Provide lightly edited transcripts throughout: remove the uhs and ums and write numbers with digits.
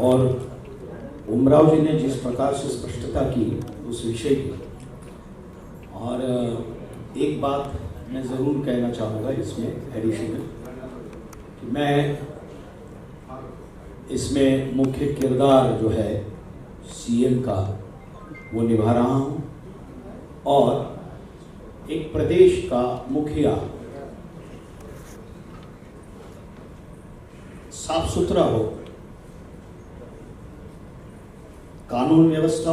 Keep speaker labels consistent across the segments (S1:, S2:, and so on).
S1: और उमराव जी ने जिस प्रकार से स्पष्टता की उस विषय की, और एक बात मैं ज़रूर कहना चाहूँगा इसमें एडिशनल कि मैं इसमें मुख्य किरदार जो है सीएम का वो निभा रहा हूँ, और एक प्रदेश का मुखिया साफ सुथरा हो, कानून व्यवस्था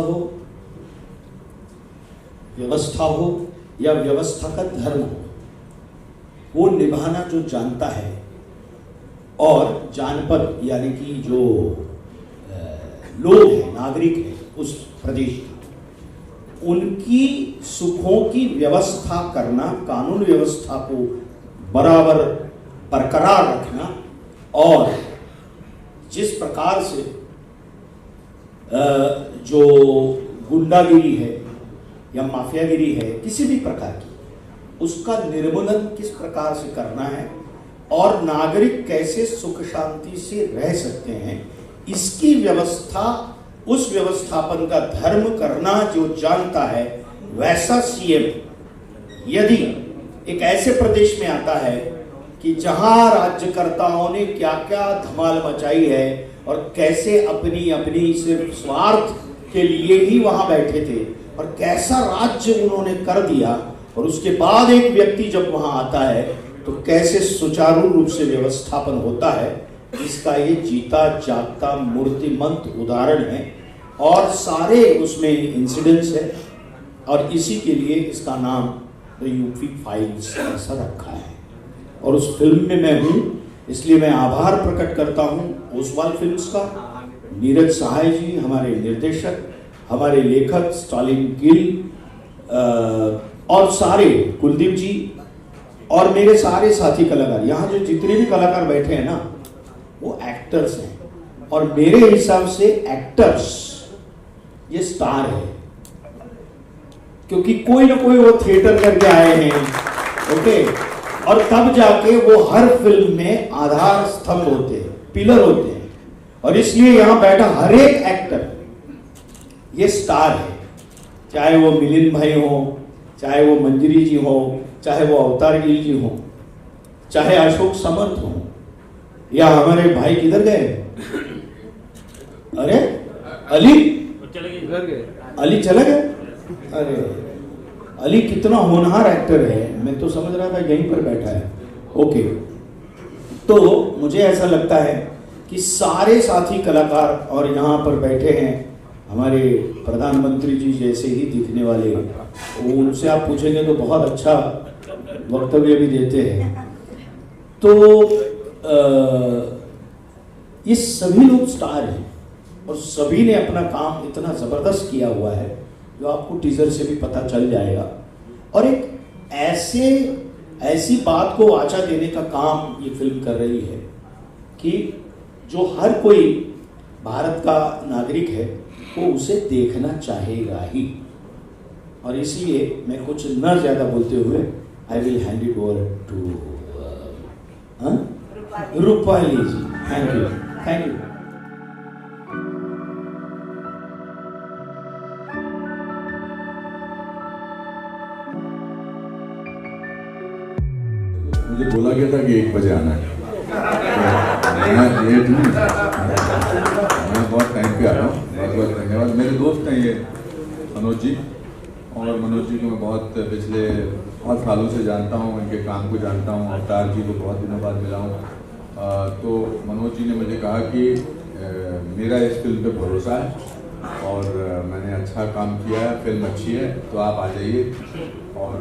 S1: हो या व्यवस्था का धर्म हो, वो निभाना जो जानता है, और जानपद यानी कि जो लोग हैं, नागरिक हैं उस प्रदेश के, उनकी सुखों की व्यवस्था करना, कानून व्यवस्था को बराबर बरकरार रखना, और जिस प्रकार से जो गुंडागिरी है या माफियागिरी है किसी भी प्रकार की, उसका निर्मूलन किस प्रकार से करना है और नागरिक कैसे सुख शांति से रह सकते हैं, इसकी व्यवस्था, उस व्यवस्थापन का धर्म करना जो जानता है, वैसा सीएम यदि एक ऐसे प्रदेश में आता है कि जहां राज्यकर्ताओं ने क्या क्या धमाल मचाई है और कैसे अपनी अपनी सिर्फ स्वार्थ के लिए ही वहां बैठे थे और कैसा राज्य उन्होंने कर दिया, और उसके बाद एक व्यक्ति जब वहां आता है तो कैसे सुचारू रूप से व्यवस्थापन होता है, इसका ये जीता जागता मूर्तिमंत उदाहरण है। और सारे उसमें इंसिडेंट्स है, और इसी के लिए इसका नाम द यूपी फाइल्स ऐसा रखा है। और उस फिल्म में मैं हूँ, इसलिए मैं आभार प्रकट करता हूँ ओसवाल फिल्म्स का, नीरज सहाय जी हमारे निर्देशक, हमारे लेखक स्टालिन गिल और सारे कुलदीप जी और मेरे सारे साथी कलाकार। यहाँ जो जितने भी कलाकार बैठे हैं ना, वो एक्टर्स हैं, और मेरे हिसाब से एक्टर्स ये स्टार है, क्योंकि कोई ना कोई वो थिएटर करके आए हैं, ओके, और तब जाके वो हर फिल्म में आधार स्तंभ होते हैं, पिलर होते हैं, और इसलिए यहां बैठा हर एक एक्टर ये स्टार है। चाहे वो मिलिंद भाई हो, चाहे वो मंजरी जी हो, चाहे वो अवतार गिल जी हो, चाहे अशोक समर्थ हो, या हमारे भाई किधर गए, अरे अली अली चला गया, अरे अली कितना होनहार एक्टर है, मैं तो समझ रहा था यहीं पर बैठा है, ओके। तो मुझे ऐसा लगता है कि सारे साथी कलाकार और यहाँ पर बैठे हैं हमारे प्रधानमंत्री जी जैसे ही दिखने वाले, उनसे आप पूछेंगे तो बहुत अच्छा वक्तव्य भी देते हैं। तो ये सभी लोग स्टार हैं, और सभी ने अपना काम इतना जबरदस्त किया हुआ है जो आपको टीजर से भी पता चल जाएगा, और एक ऐसी बात को वाचा देने का काम ये फिल्म कर रही है कि जो हर कोई भारत का नागरिक है वो उसे देखना चाहेगा ही। और इसलिए मैं कुछ न ज्यादा बोलते हुए I will hand it over to Rupali ji. Thank you, thank you.
S2: मुझे बोला गया था कि 1 बजे आना है, मैं लेट नहीं, मैं बहुत टाइम पे आ रहा हूँ। बहुत बहुत धन्यवाद। मेरे दोस्त हैं ये मनोज जी, और मनोज जी को मैं बहुत सालों से जानता हूँ, इनके काम को जानता हूँ। अवतार जी को बहुत दिनों बाद मिला हूँ। तो मनोज जी ने मुझे कहा कि मेरा इस फिल्म पे भरोसा है और मैंने अच्छा काम किया है, फिल्म अच्छी है, तो आप आ जाइए। और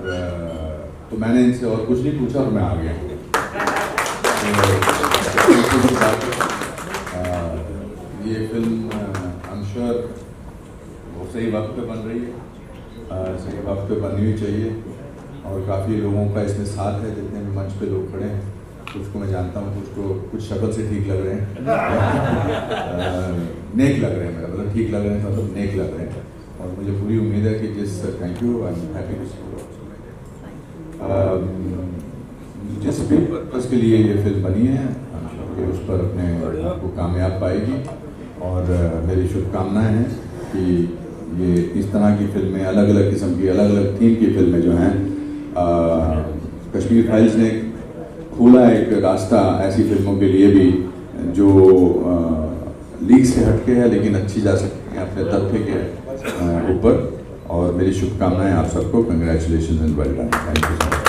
S2: तो मैंने इनसे और कुछ नहीं पूछा और मैं आ गया। ये फिल्म आई एम श्योर वो सही वक्त पे बन रही है, सही वक्त पे बननी भी चाहिए, और काफ़ी लोगों का इसमें साथ है। जितने भी मंच पे लोग खड़े हैं, कुछ को मैं जानता हूँ, कुछ शक्ल से ठीक लग रहे हैं, नेक लग रहे हैं, मेरा मतलब ठीक लग रहे हैं, मतलब नेक लग रहे हैं। और मुझे पूरी उम्मीद है कि thank you, I am happy to see you. जिस भी पर्पज़ के लिए ये फिल्म बनी है, उस पर अपने आपको कामयाब पाएगी। और मेरी शुभकामनाएं हैं कि ये इस तरह की फिल्में, अलग अलग किस्म की, अलग अलग थीम की फिल्में जो हैं, कश्मीर फाइल्स ने खोला एक रास्ता ऐसी फिल्मों के लिए भी जो लीग से हटके है लेकिन अच्छी जा सकती है अपने तथ्य के ऊपर। और मेरी शुभकामनाएं आप सबको। Congratulation and well done. Thank you so much.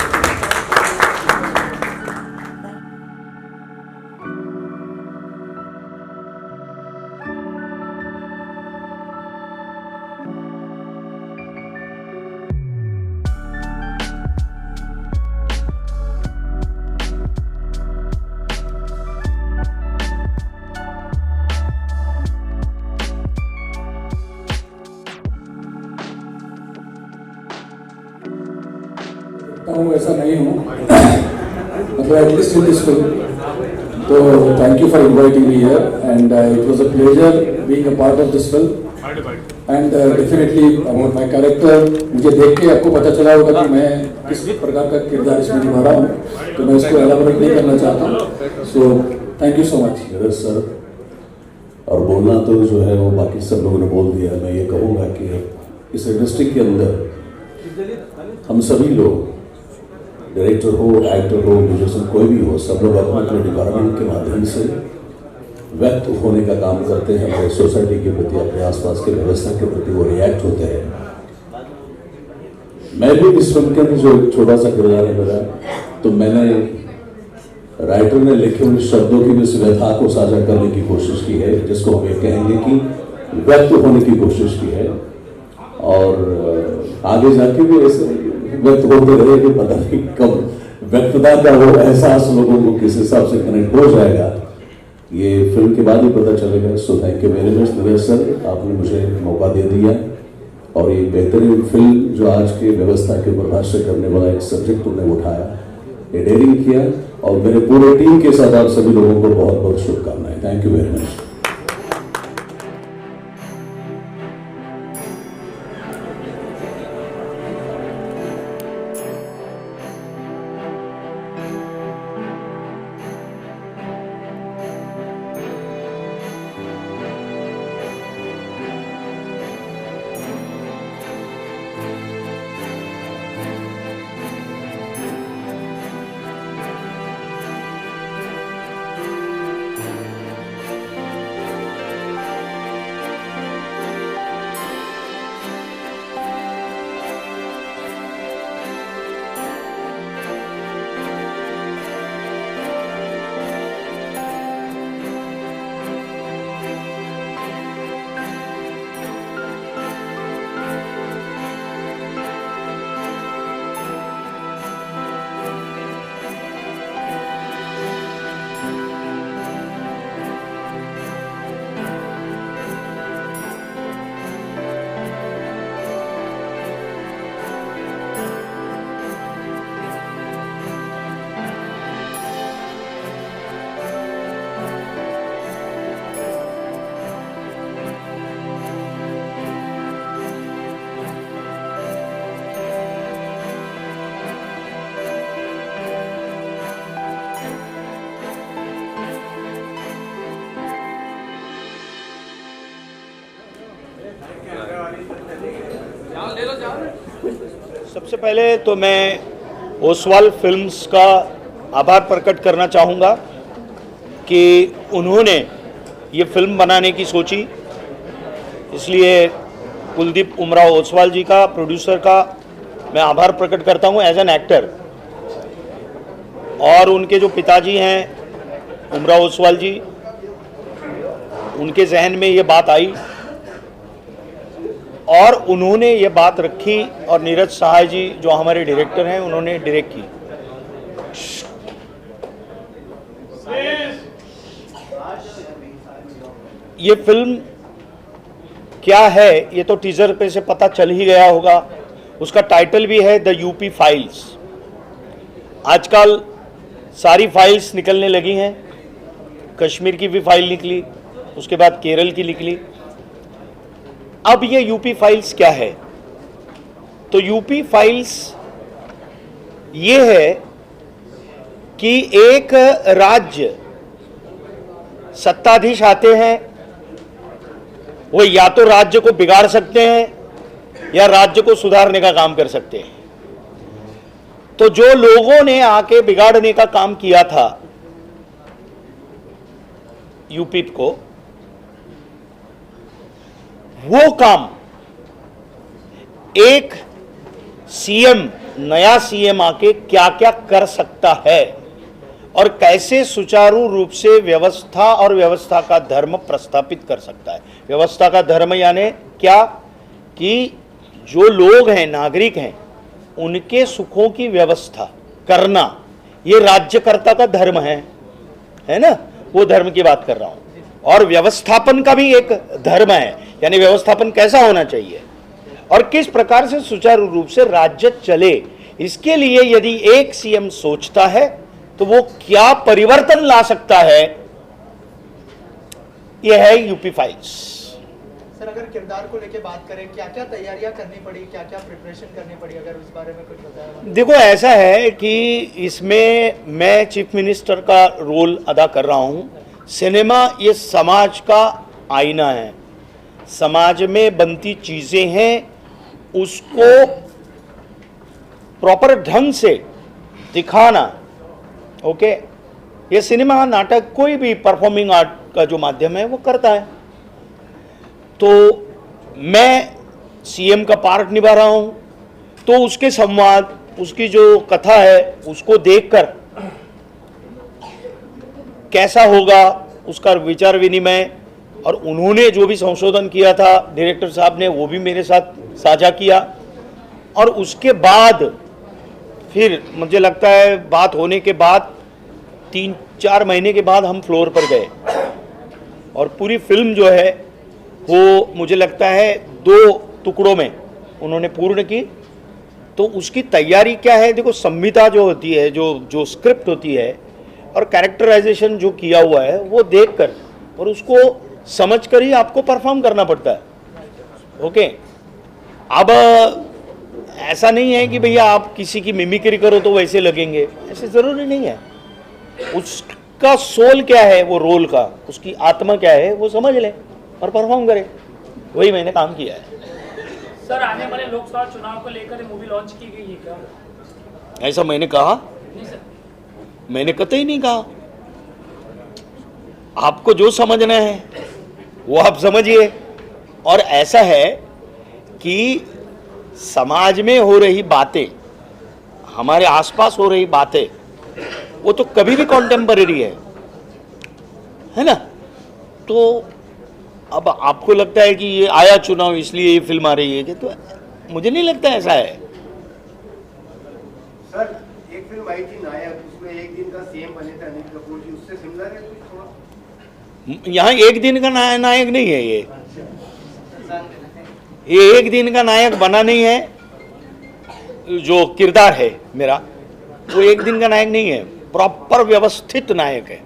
S3: हूँ ऐसा नहीं हूँ, मतलब एटलीस्ट इन दिस फिल्म। तो thank you for inviting me here and it was a pleasure being a part of this film and definitely about my character. मुझे देख के आपको पता चला होगा कि मैं किस प्रकार का किरदार इसमें निभा रहा हूँ, तो मैं इसको एलाबोरेट नहीं करना चाहता हूँ। So thank you so much.
S4: Yes sir, और बोलना तो जो है वो बाकी सब लोगों ने बोल दिया। मैं ये कहूँगा कि इस इंडस्ट्री के अंदर हम सभी लोग, डायरेक्टर हो, एक्टर हो, म्यूजिशियन, कोई भी हो, सब लोग अपने अपने डिपार्टमेंट के माध्यम से व्यक्त होने का काम करते हैं। अपने सोसाइटी के प्रति, अपने आसपास की व्यवस्था के प्रति वो रिएक्ट होते हैं। मैं भी इस फिल्म के अंदर जो छोटा सा किरदार है मेरा, तो मैंने राइटर ने लिखे हुए शब्दों की भी इस व्यथा को साझा करने की कोशिश की है, जिसको हम ये कहेंगे कि व्यक्त होने की कोशिश की है। और आगे जाके भी ऐसे व्यक्त होते रहेंगे, पता नहीं कब व्यक्तता का वो एहसास लोगों को किस हिसाब से कनेक्ट हो जाएगा, ये फिल्म के बाद ही पता चलेगा। So thank you very much Naresh sir, आपने मुझे मौका दे दिया और ये बेहतरीन फिल्म जो आज के व्यवस्था के ऊपर भाष्य करने वाला एक सब्जेक्ट तुमने उठाया, ये डेयरिंग किया, और मेरे पूरे टीम के साथ आप सभी लोगों को बहुत बहुत शुभकामनाएं। Thank you very much.
S1: सबसे पहले तो मैं ओसवाल फिल्म्स का आभार प्रकट करना चाहूँगा कि उन्होंने ये फिल्म बनाने की सोची। इसलिए कुलदीप उमराव ओसवाल जी का, प्रोड्यूसर का मैं आभार प्रकट करता हूँ एज एन एक्टर। और उनके जो पिताजी हैं उमराव ओसवाल जी, उनके जहन में ये बात आई और उन्होंने ये बात रखी, और नीरज सहाय जी जो हमारे डायरेक्टर हैं उन्होंने डायरेक्ट की। ये फिल्म क्या है ये तो टीजर पे से पता चल ही गया होगा। उसका टाइटल भी है द यूपी फाइल्स। आजकल सारी फाइल्स निकलने लगी हैं, कश्मीर की भी फाइल निकली, उसके बाद केरल की निकली। अब ये यूपी फाइल्स क्या है? तो यूपी फाइल्स ये है कि एक राज्य सत्ताधीश आते हैं वो या तो राज्य को बिगाड़ सकते हैं या राज्य को सुधारने का काम कर सकते हैं। तो जो लोगों ने आके बिगाड़ने का काम किया था यूपी को, वो काम एक सीएम, नया सीएम आके क्या क्या कर सकता है और कैसे सुचारू रूप से व्यवस्था और व्यवस्था का धर्म प्रस्थापित कर सकता है। व्यवस्था का धर्म यानी क्या कि जो लोग हैं, नागरिक हैं, उनके सुखों की व्यवस्था करना, ये राज्यकर्ता का धर्म है ना, वो धर्म की बात कर रहा हूं। और व्यवस्थापन का भी एक धर्म है, यानी व्यवस्थापन कैसा होना चाहिए और किस प्रकार से सुचारू रूप से राज्य चले, इसके लिए यदि एक सीएम सोचता है तो वो क्या परिवर्तन ला सकता है, यह है यूपी फाइल्स।
S5: सर, अगर किरदार को लेके बात करें, क्या क्या तैयारियां करनी पड़ी, क्या क्या प्रिपरेशन करनी पड़ी, अगर उस बारे में कुछ बताया।
S1: देखो, ऐसा है कि इसमें मैं चीफ मिनिस्टर का रोल अदा कर रहा हूं। सिनेमा ये समाज का आईना है, समाज में बनती चीजें हैं, उसको प्रॉपर ढंग से दिखाना। ओके, ये सिनेमा, नाटक, कोई भी परफॉर्मिंग आर्ट का जो माध्यम है वो करता है। तो मैं सीएम का पार्ट निभा रहा हूं, तो उसके संवाद, उसकी जो कथा है, उसको देखकर कैसा होगा उसका विचार विनिमय, और उन्होंने जो भी संशोधन किया था डायरेक्टर साहब ने, वो भी मेरे साथ साझा किया। और उसके बाद फिर मुझे लगता है बात होने के बाद 3-4 महीने के बाद हम फ्लोर पर गए और पूरी फिल्म जो है वो मुझे लगता है 2 टुकड़ों में उन्होंने पूर्ण की। तो उसकी तैयारी क्या है, देखो, संहिता जो होती है, जो स्क्रिप्ट होती है और कैरेक्टराइजेशन जो किया हुआ है, वो देखकर और उसको समझकर ही आपको परफॉर्म करना पड़ता है। ओके, अब ऐसा नहीं है कि भैया आप किसी की मिमिक्री करो तो वैसे लगेंगे, ऐसे जरूरी नहीं है। उसका सोल क्या है, वो रोल का, उसकी आत्मा क्या है, वो समझ ले और परफॉर्म करे। वही मैंने काम किया है।
S6: सर, आने वाले लोकसभा चुनाव को लेकर मूवी लॉन्च की गई है क्या?
S1: ऐसा मैंने कहा?
S6: नहीं सर।
S1: मैंने कतई नहीं कहा। आपको जो समझना है वो आप समझिए। और ऐसा है कि समाज में हो रही बातें, हमारे आसपास हो रही बातें, वो तो कभी भी कॉन्टेम्पररी है ना। तो अब आपको लगता है कि ये आया चुनाव इसलिए ये फिल्म आ रही है, कि तो मुझे नहीं लगता ऐसा है।
S7: सर, एक फिल्म आई थी नायक, उसमें एक दिन का सीएम बने थे अनिल कपूर जी, उससे सिमिलर है कुछ थोड़ा?
S1: यहाँ एक दिन का नायक नहीं है ये एक दिन का नायक बना नहीं है। जो किरदार है मेरा, वो एक दिन का नायक नहीं है, प्रॉपर व्यवस्थित नायक है।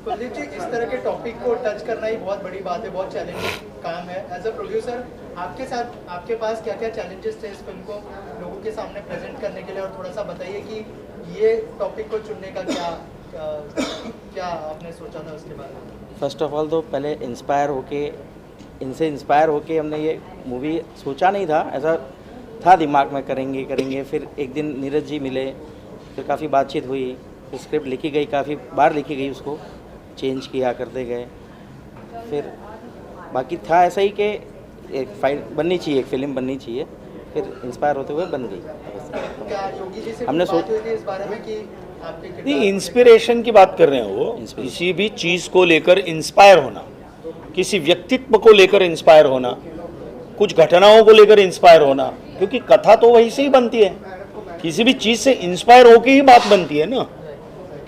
S5: कुलदीप जी, इस तरह के टॉपिक को टच करना ही बहुत बड़ी बात है, बहुत चैलेंजिंग काम है। एज अ प्रोड्यूसर, आपके साथ, आपके पास क्या क्या चैलेंजेस थे इस फिल्म को लोगों के सामने प्रेजेंट करने के लिए, और थोड़ा सा बताइए कि ये टॉपिक को चुनने का क्या आपने सोचा था उसके बारे में।
S8: फर्स्ट ऑफ ऑल तो पहले इनसे इंस्पायर होके हमने ये मूवी सोचा नहीं था, ऐसा था दिमाग में करेंगे। फिर एक दिन नीरज जी मिले, फिर काफ़ी बातचीत हुई, फिर स्क्रिप्ट लिखी गई, काफ़ी बार लिखी गई, उसको चेंज किया करते गए। फिर बाकी था ऐसा ही कि एक फाइल बननी चाहिए, एक फिल्म बननी चाहिए, फिर इंस्पायर होते हुए बन गई।
S5: क्या योगी जी से
S8: हमने
S5: बात हुई थी इस बारे में कि आपके
S1: नहीं, इंस्पिरेशन की बात कर रहे हैं वो, किसी भी चीज को लेकर इंस्पायर होना, किसी व्यक्तित्व को लेकर इंस्पायर होना, कुछ घटनाओं को लेकर इंस्पायर होना, क्योंकि कथा तो वही से ही बनती है, किसी भी चीज से इंस्पायर होके ही बात बनती है ना,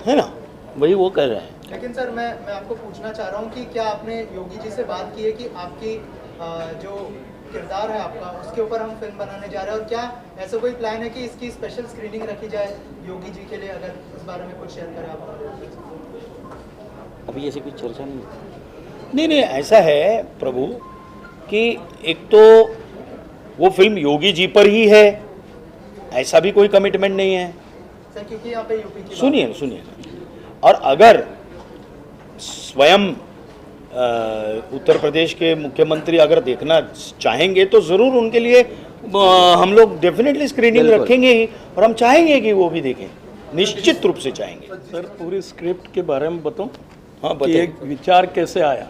S1: है ना, वही वो कर रहे हैं।
S5: लेकिन सर, मैं आपको पूछना चाह रहा हूँ कि क्या आपने योगी जी से बात की है कि आपकी जो किरदार है आपका, उसके ऊपर हम फिल्म बनाने जा रहे हैं, और क्या ऐसा कोई प्लान है कि इसकी स्पेशल स्क्रीनिंग रखी जाए योगी जी के लिए? अगर इस बारे में कुछ शेयर करें आप।
S8: अभी ऐसी कोई चर्चा
S1: नहीं, ऐसा है प्रभु कि एक तो वो फिल्म योगी जी पर ही है, ऐसा भी कोई कमिटमेंट नहीं है
S5: सर, क्योंकि यहाँ पे यूपी की
S1: सुनिए, और अगर स्वयं उत्तर प्रदेश के मुख्यमंत्री अगर देखना चाहेंगे तो ज़रूर उनके लिए हम लोग डेफिनेटली स्क्रीनिंग रखेंगे ही, और हम चाहेंगे कि वो भी देखें, निश्चित रूप से चाहेंगे।
S9: सर पूरी स्क्रिप्ट के बारे में बताऊं?
S1: हाँ
S9: कि
S1: बताइए।
S9: एक विचार कैसे आया,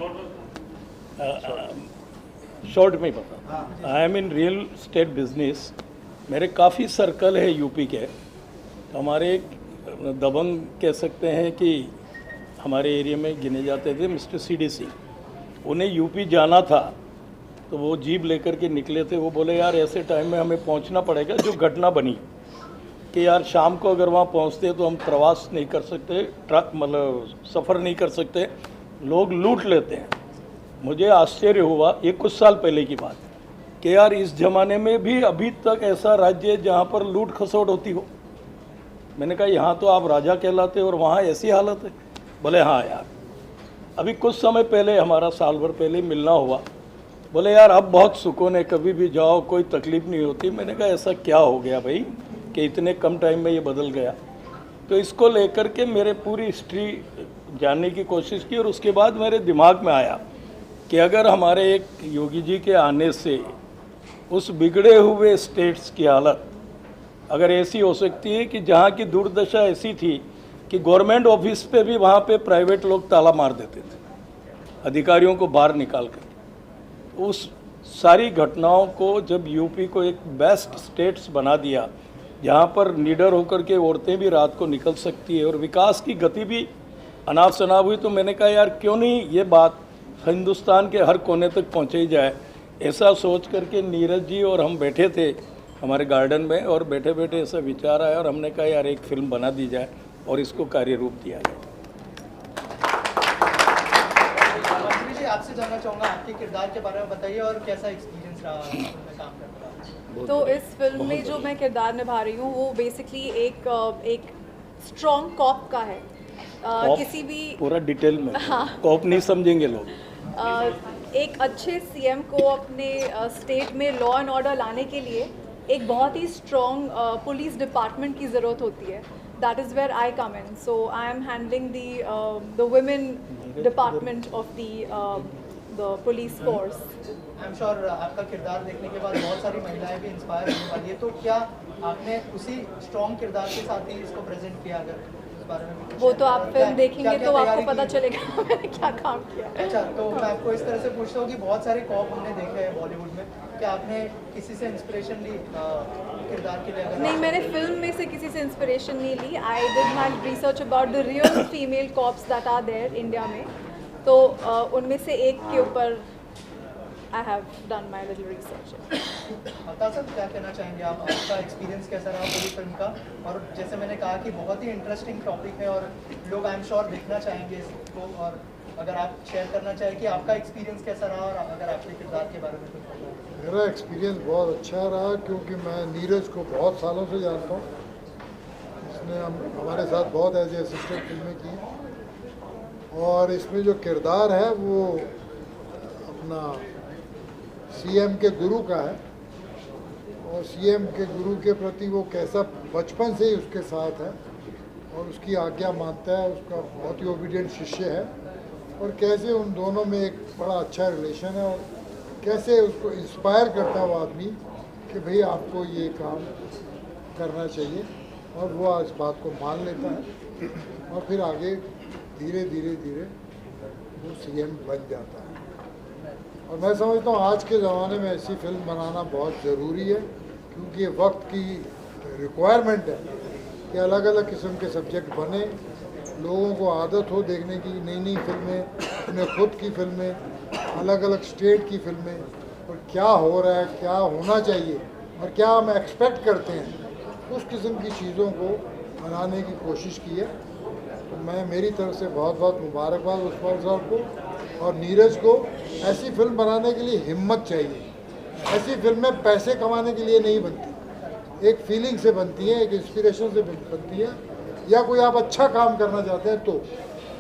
S9: शॉर्ट में ही बता। I am in real estate business, मेरे काफ़ी सर्कल है यूपी के। तो हमारे एक दबंग कह सकते हैं कि हमारे एरिया में गिने जाते थे मिस्टर CDC, उन्हें यूपी जाना था तो वो जीप लेकर के निकले थे। वो बोले यार ऐसे टाइम में हमें पहुंचना पड़ेगा, जो घटना बनी कि यार शाम को अगर वहाँ पहुँचते तो हम प्रवास नहीं कर सकते, ट्रक मतलब सफ़र नहीं कर सकते, लोग लूट लेते हैं। मुझे आश्चर्य हुआ, ये कुछ साल पहले की बात, कि यार इस ज़माने में भी अभी तक ऐसा राज्य है जहाँ पर लूट खसोट होती हो। मैंने कहा यहाँ तो आप राजा कहलाते और वहाँ ऐसी हालत है। बोले हाँ यार, अभी कुछ समय पहले हमारा साल भर पहले मिलना हुआ, बोले यार अब बहुत सुकून है, कभी भी जाओ कोई तकलीफ़ नहीं होती। मैंने कहा ऐसा क्या हो गया भाई कि इतने कम टाइम में ये बदल गया। तो इसको लेकर के मेरे पूरी हिस्ट्री जानने की कोशिश की, और उसके बाद मेरे दिमाग में आया कि अगर हमारे एक योगी जी के आने से उस बिगड़े हुए स्टेट्स की हालत अगर ऐसी हो सकती है कि जहाँ की दुर्दशा ऐसी थी कि गवर्नमेंट ऑफिस पे भी वहाँ पे प्राइवेट लोग ताला मार देते थे, अधिकारियों को बाहर निकाल कर। उस सारी घटनाओं को जब यूपी को एक बेस्ट स्टेट्स बना दिया, जहाँ पर निडर होकर के औरतें भी रात को निकल सकती है और विकास की गति भी अनाप शनाप हुई, तो मैंने कहा यार क्यों नहीं ये बात हिंदुस्तान के हर कोने तक पहुँचाई जाए। ऐसा सोच करके नीरज जी और हम बैठे थे हमारे गार्डन में, और बैठे बैठे ऐसा विचार आया और हमने कहा यार एक फिल्म बना दी जाए और इसको कार्य रूप दिया जाए।
S5: मंत्री जी, आपसे जानना चाहूँगा आपके किरदार के बारे में बताइए और कैसा एक्सपीरियंस रहा फिल्म में काम करने का।
S10: तो इस फिल्म में जो मैं किरदार निभा रही हूँ वो बेसिकली एक स्ट्रॉन्ग कॉप का है। किसी भी
S9: पूरा डिटेल में,
S10: हाँ।
S9: कॉप नहीं समझेंगे लोग।
S10: एक अच्छे CM को अपने स्टेट में लॉ एंड ऑर्डर लाने के लिए एक बहुत ही स्ट्रॉन्ग पुलिस डिपार्टमेंट की ज़रूरत होती है। That is where I come in. So I am handling the women department of the police force.
S5: I am sure आपका किरदार देखने के बाद बहुत सारी महिलाएं भी इंस्पायर होने वाली है, तो क्या आपने उसी स्ट्रॉन्ग किरदार के साथ ही इसको प्रेजेंट किया? अगर इस बारे में भी कुछ
S10: वो तो आप
S5: क्या-
S10: फिल्म देखेंगे
S5: क्या-क्या
S10: तो आपको
S5: तैयारी
S10: पता
S5: की?
S10: चलेगा मैंने क्या काम किया।
S5: अच्छा, तो मैं आपको इस तरह से पूछता हूँ कि बहुत सारे कॉप हमने देखे हैं बॉलीवुड में, क्या आपने किसी से इंस्पिरेशन ली किरदार के लिए? अगर
S10: नहीं, मैंने फिल्म में से किसी से इंस्पिरेशन नहीं ली। I did my research about the real female cops that are there India में, तो उनमें से एक के ऊपर I have done my little research.
S5: बता सर, क्या कहना चाहेंगे आप? आपका एक्सपीरियंस कैसा रहा पूरी फिल्म का? और जैसे मैंने कहा कि बहुत ही इंटरेस्टिंग टॉपिक है और लोग आई एम श्योर देखना चाहेंगे इसको, और अगर आप शेयर करना चाहें कि आपका एक्सपीरियंस कैसा रहा और अगर आपके किरदार के बारे में कुछ बताओ।
S11: मेरा एक्सपीरियंस बहुत अच्छा रहा, क्योंकि मैं नीरज को बहुत सालों से जानता हूँ। इसने हमारे साथ बहुत एज ए असिस्टेंट फिल्में की, और इसमें जो किरदार है वो अपना CM के गुरु का है, और CM के गुरु के प्रति वो कैसा बचपन से ही उसके साथ है और उसकी आज्ञा मानता है, उसका बहुत ही ओबीडियंट शिष्य है, और कैसे उन दोनों में एक बड़ा अच्छा रिलेशन है, और कैसे उसको इंस्पायर करता है वो आदमी कि भाई आपको ये काम करना चाहिए, और वो इस बात को मान लेता है, और फिर आगे धीरे धीरे धीरे वो CM बन जाता है। और मैं समझता हूँ आज के ज़माने में ऐसी फिल्म बनाना बहुत ज़रूरी है, क्योंकि ये वक्त की रिक्वायरमेंट है कि अलग अलग किस्म के सब्जेक्ट बने, लोगों को आदत हो देखने की नई नई फिल्में, अपने खुद की फिल्में, अलग अलग स्टेट की फिल्में, और क्या हो रहा है, क्या होना चाहिए और क्या हम एक्सपेक्ट करते हैं, उस किस्म की चीज़ों को बनाने की कोशिश की है। तो मैं मेरी तरफ से बहुत बहुत मुबारकबाद उस्मान साहब को और नीरज को। ऐसी फिल्म बनाने के लिए हिम्मत चाहिए। ऐसी फिल्में पैसे कमाने के लिए नहीं बनती, एक फीलिंग से बनती है, एक इंस्पिरेशन से बनती है, या कोई आप अच्छा काम करना चाहते हैं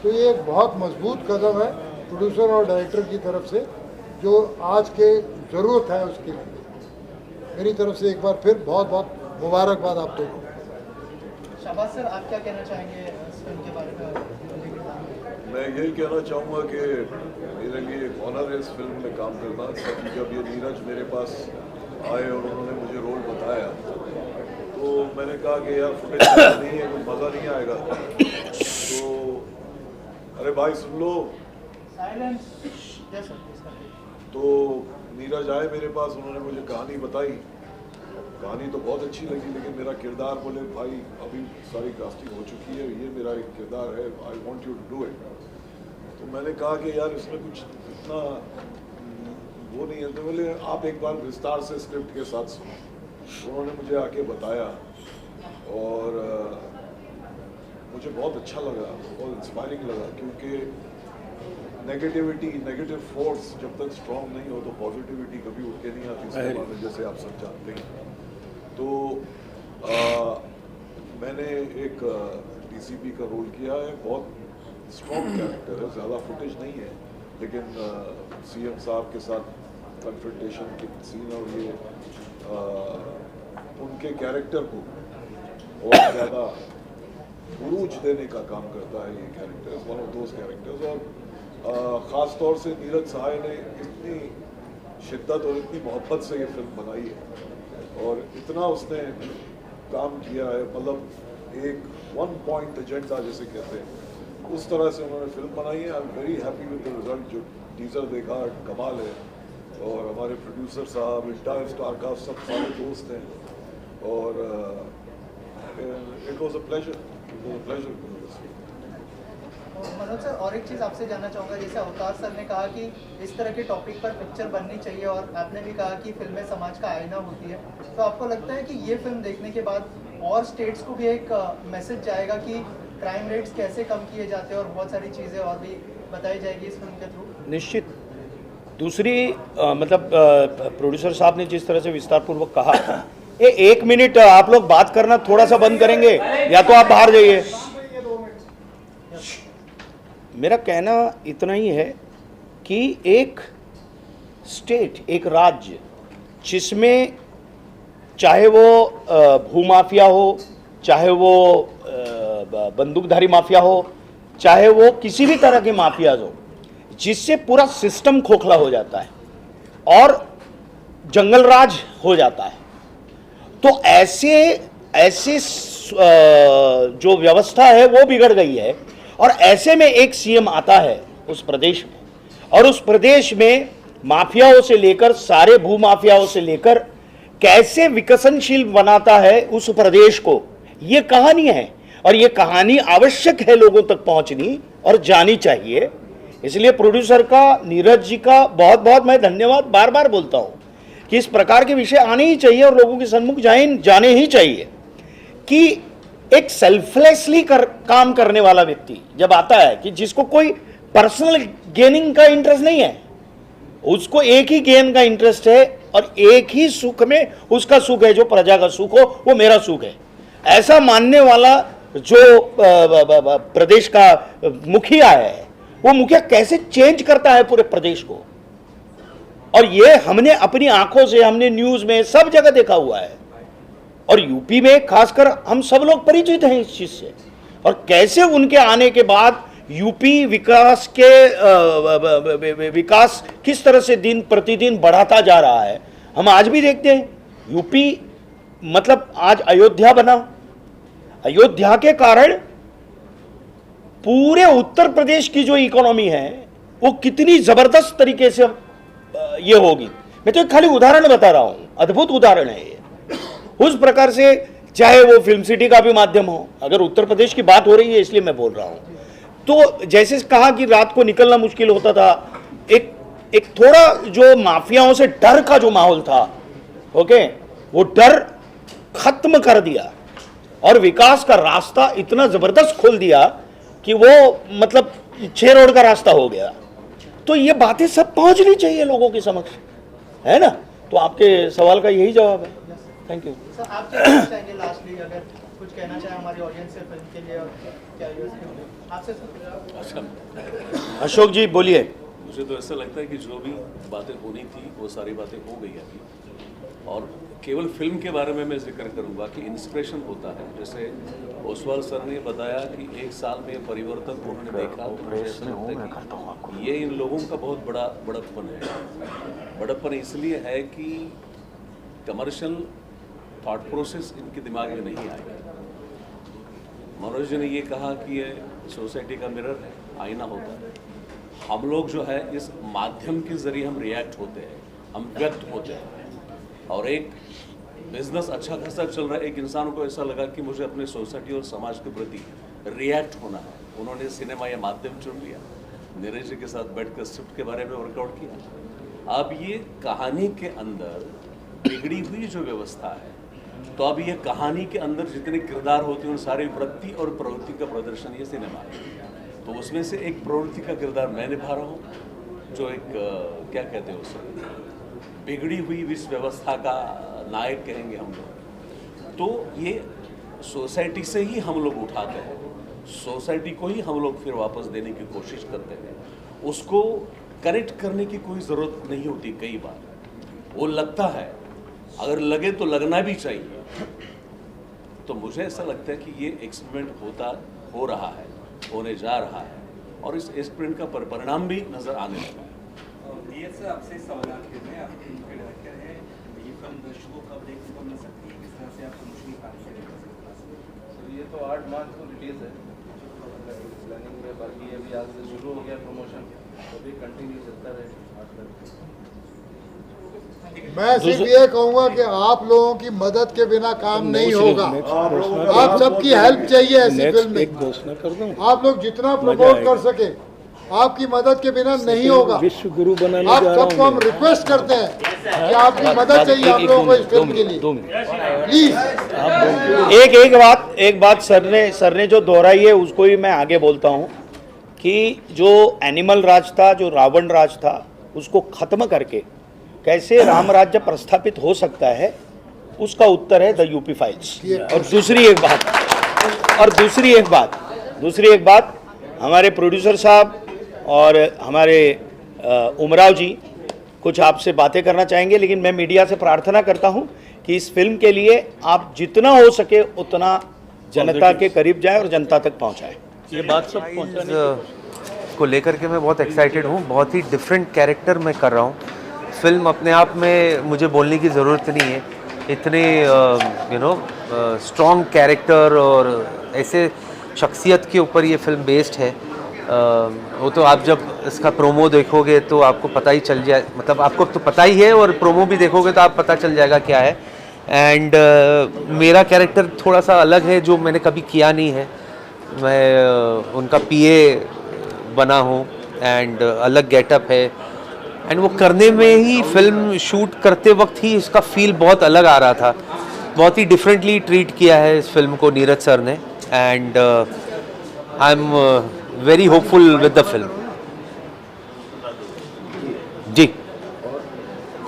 S11: तो ये एक बहुत मजबूत कदम है प्रोड्यूसर और डायरेक्टर की तरफ से, जो आज के ज़रूरत है उसके लिए। मेरी तरफ से एक बार फिर बहुत बहुत मुबारकबाद आप दोनों।
S5: शाबाश सर, आप क्या कहना चाहेंगे इस फिल्म के बारे में?
S12: मैं यही कहना चाहूँगा कि मेरे लिए एक ऑनर है इस फिल्म में काम करना। क्योंकि जब ये नीरज मेरे पास आए और उन्होंने मुझे रोल बताया तो मैंने कहा कि यार फुटेज नहीं है, कुछ मज़ा नहीं आएगा। तो अरे भाई सुन लो। तो नीरज आए मेरे पास, उन्होंने मुझे कहानी बताई। कहानी तो बहुत अच्छी लगी, लेकिन मेरा किरदार, बोले भाई अभी सारी कास्टिंग हो चुकी है, ये मेरा एक किरदार है, I want you to do it. तो मैंने कहा कि यार इसमें कुछ इतना वो नहीं है। तो बोले आप एक बार विस्तार से स्क्रिप्ट के साथ सुनो। उन्होंने मुझे आके बताया और मुझे बहुत अच्छा लगा, बहुत इंस्पायरिंग लगा। क्योंकि नेगेटिव फोर्स जब तक स्ट्रॉन्ग नहीं हो तो पॉजिटिविटी कभी उठ के नहीं आती सिनेमा में, जैसे आप सब जानते हैं। तो मैंने एक डीसीपी का रोल किया है, बहुत स्ट्रॉन्ग कैरेक्टर है, ज़्यादा फुटेज नहीं है, लेकिन सीएम साहब के साथ कन्फ्रंटेशन के सीन और ये उनके कैरेक्टर को और ज़्यादा उरूज देने का काम करता है ये character, one of those characters. और ख़ास तौर से नीरज सहाय ने इतनी शिद्दत और इतनी मोहब्बत से ये फिल्म बनाई है और इतना उसने काम किया है, मतलब एक 1 पॉइंट एजेंडा जिसे कहते हैं, उस तरह से उन्होंने फिल्म बनाई है। आई am very happy with the result. जो टीजर देखा कमाल है और हमारे प्रोड्यूसर साहब, इंटायर स्टार कास्ट सब सारे दोस्त हैं और it was a pleasure.
S5: Manoj sir, और एक चीज़ आपसे जानना चाहूँगा, जैसे अवतार सर ने कहा कि इस तरह के टॉपिक पर पिक्चर बननी चाहिए और आपने भी कहा कि फिल्में समाज का आईना होती है, तो आपको लगता है कि ये फिल्म देखने के बाद और स्टेट्स को भी एक मैसेज जाएगा कि क्राइम रेट्स कैसे कम किए जाते हैं और बहुत सारी चीज़ें और भी बताई जाएगी इस फिल्म के थ्रू?
S1: निश्चित। दूसरी प्रोड्यूसर साहब ने जिस तरह से विस्तारपूर्वक कहा, ये 1 मिनट आप लोग बात करना थोड़ा सा बंद करेंगे या तो आप बाहर जाइए। मेरा कहना इतना ही है कि एक स्टेट, एक राज्य जिसमें चाहे वो भूमाफिया हो, चाहे वो बंदूकधारी माफिया हो, चाहे वो किसी भी तरह के माफियाज हो, जिससे पूरा सिस्टम खोखला हो जाता है और जंगल राज हो जाता है, तो ऐसे जो व्यवस्था है वो बिगड़ गई है। और ऐसे में एक सीएम आता है उस प्रदेश में, और उस प्रदेश में माफियाओं से लेकर सारे भूमाफियाओं से लेकर कैसे विकसनशील बनाता है उस प्रदेश को, ये कहानी है। और ये कहानी आवश्यक है लोगों तक पहुंचनी और जानी चाहिए। इसलिए प्रोड्यूसर का, नीरज जी का बहुत बहुत मैं धन्यवाद बार बार बोलता हूं कि इस प्रकार के विषय आने ही चाहिए और लोगों के सन्मुख जाने ही चाहिए। कि एक सेल्फलेसली काम करने वाला व्यक्ति जब आता है, कि जिसको कोई पर्सनल गेनिंग का इंटरेस्ट नहीं है, उसको एक ही गेन का इंटरेस्ट है और एक ही सुख में उसका सुख है, जो प्रजा का सुख हो वो मेरा सुख है, ऐसा मानने वाला जो प्रदेश का मुखिया है, वो मुखिया कैसे चेंज करता है पूरे प्रदेश को। और ये हमने अपनी आंखों से, हमने न्यूज में सब जगह देखा हुआ है और यूपी में खासकर हम सब लोग परिचित हैं इस चीज से। और कैसे उनके आने के बाद यूपी विकास किस तरह से दिन प्रतिदिन बढ़ाता जा रहा है, हम आज भी देखते हैं। यूपी मतलब आज अयोध्या बना, अयोध्या के कारण पूरे उत्तर प्रदेश की जो इकोनॉमी है वो कितनी जबरदस्त तरीके से ये होगी। मैं तो एक खाली उदाहरण बता रहा हूं, अद्भुत उदाहरण है ये। उस प्रकार से चाहे वो फिल्म सिटी का भी माध्यम हो, अगर उत्तर प्रदेश की बात हो रही है इसलिए मैं बोल रहा हूं, तो जैसे कहा कि रात को निकलना मुश्किल होता था, एक थोड़ा जो माफियाओं से डर का जो माहौल था, ओके, वो डर खत्म कर दिया और विकास का रास्ता इतना जबरदस्त खोल दिया कि वो मतलब 6 रोड का रास्ता हो गया। तो ये बातें सब पहुंचनी चाहिए लोगों के समक्ष, है ना। तो आपके सवाल का यही जवाब है। Thank you
S5: sir. आप क्या कहना चाहेंगे लास्टली, अगर कुछ कहना चाहें हमारी ऑडियंस से फिल्म के लिए, और क्या आपसे सर?
S1: अशोक जी बोलिए।
S13: मुझे तो ऐसा लगता है कि जो भी बातें होनी थी वो सारी बातें हो गई अभी, और केवल फिल्म के बारे में मैं जिक्र करूंगा कि इंस्पिरेशन होता है। जैसे ओसवाल सर ने बताया कि 1 साल में परिवर्तन उन्होंने देखा, तो मुझे ऐसा लगता है कि ये इन लोगों का बहुत बड़ा बड़प्पन है। बड़प्पन इसलिए है कि कमर्शियल थॉट प्रोसेस इनके दिमाग में नहीं आएगा। मनोज जी ने ये कहा कि ये सोसाइटी का मिरर है, आईना होता है। हम लोग जो है इस माध्यम के जरिए हम रिएक्ट होते हैं, हम व्यक्त होते हैं। और एक बिजनेस अच्छा खासा चल रहा है, एक इंसान को ऐसा लगा कि मुझे अपने सोसाइटी और समाज के प्रति रिएक्ट होना है। उन्होंने सिनेमा या माध्यम चुन लिया, नीरज जी के साथ बैठकर स्क्रिप्ट के बारे में वर्कआउट किया। अब ये कहानी के अंदर बिगड़ी हुई जो व्यवस्था है, तो अब ये कहानी के अंदर जितने किरदार होते हैं उन सारी वृत्ति और प्रवृत्ति का प्रदर्शन ये सिनेमा है। तो उसमें से एक प्रवृत्ति का किरदार मैं निभा रहा हूँ, जो एक क्या कहते हैं उसे, बिगड़ी हुई इस व्यवस्था का नायक कहेंगे हम लोग। तो ये सोसाइटी से ही हम लोग उठाते हैं, सोसाइटी को ही हम लोग फिर वापस देने की कोशिश करते हैं। उसको करेक्ट करने की कोई ज़रूरत नहीं होती। कई बार वो लगता है, अगर लगे तो लगना भी चाहिए। तो मुझे ऐसा लगता है कि ये एक्सपेरिमेंट हो रहा है, होने जा रहा है, और इस एक्सपेरिमेंट का परिणाम भी नज़र आने लगा है।
S14: आपसे सवाल हैं, आप फिल्म के डायरेक्टर हैं, ये फिल्म दर्शकों कब देखने को मिल सकती है, किस तरह से आप प्रमोशन कार्य करेंगे?
S15: ये तो 8 मार्च को रिलीज है प्लानिंग में, बाकी अभी आज से शुरू हो गया प्रमोशन, तो भी कंटिन्यू चलता रहे 8 तक।
S11: मैं सिर्फ ये कहूँगा कि आप लोगों की मदद के बिना काम नहीं होगा। आप सबकी हेल्प चाहिए ऐसी फिल्म में। आप लोग जितना प्रमोट कर सके, आपकी मदद के बिना नहीं होगा।
S9: विश्व गुरु बनाने
S11: आप सबको हम रिक्वेस्ट करते हैं कि आपकी मदद चाहिए हम लोगों को इस फिल्म के लिए, प्लीज।
S1: एक बात सर ने जो दोहराई है उसको ही मैं आगे बोलता हूँ कि जो एनिमल राज था, जो रावण राज था, उसको खत्म करके कैसे राम राज्य प्रस्थापित हो सकता है, उसका उत्तर है द यूपी फाइल्स। और दूसरी एक बात हमारे प्रोड्यूसर साहब और हमारे उमराव जी कुछ आपसे बातें करना चाहेंगे, लेकिन मैं मीडिया से प्रार्थना करता हूं कि इस फिल्म के लिए आप जितना हो सके उतना जनता के करीब जाए और जनता तक पहुंचाए।
S9: ये बात सब पहुंचाने
S16: को लेकर के मैं बहुत एक्साइटेड हूँ। बहुत ही डिफरेंट कैरेक्टर मैं कर रहा हूँ। फिल्म अपने आप में मुझे बोलने की ज़रूरत नहीं है, इतने स्ट्रॉन्ग कैरेक्टर और ऐसे शख्सियत के ऊपर ये फिल्म बेस्ड है। वो तो आप जब इसका प्रोमो देखोगे तो आपको पता ही चल जाए, मतलब आपको तो पता ही है, और प्रोमो भी देखोगे तो आप पता चल जाएगा क्या है। एंड मेरा कैरेक्टर थोड़ा सा अलग है, जो मैंने कभी किया नहीं है। मैं उनका पीए बना हूँ एंड अलग गेटअप है, एंड वो करने में ही फिल्म शूट करते वक्त ही इसका फील बहुत अलग आ रहा था। बहुत ही डिफरेंटली ट्रीट किया है इस फिल्म को नीरज सर ने, and I am very hopeful with the film जी।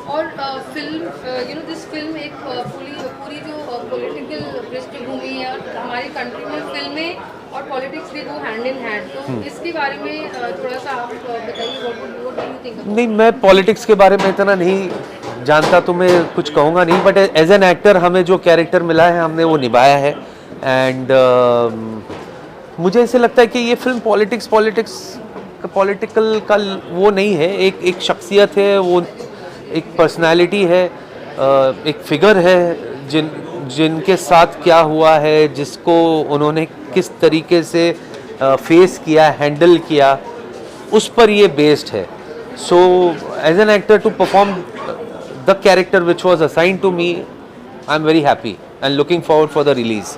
S17: और फिल्म दिस फिल्म एक पूरी जो पॉलिटिकल पृष्ठभूमि है, और हमारी कंट्री में फिल्में और पॉलिटिक्स भी वो हैंड इन हैंड, तो इसके बारे में थोड़ा सा आप बताइए, व्हाट डू यू थिंक?
S16: नहीं, मैं पॉलिटिक्स के बारे में इतना नहीं जानता तो मैं कुछ कहूँगा नहीं, बट एज एन एक्टर हमें जो कैरेक्टर मिला है हमने वो निभाया है। एंड मुझे ऐसे लगता है कि ये फिल्म पॉलिटिकल का वो नहीं है, एक शख्सियत है, वो एक पर्सनालिटी है, एक फिगर है जिनके साथ क्या हुआ है, जिसको उन्होंने किस तरीके से फेस किया, हैंडल किया, उस पर ये बेस्ड है। So as an actor to perform the character which was assigned to me, I am very happy and looking forward for the release.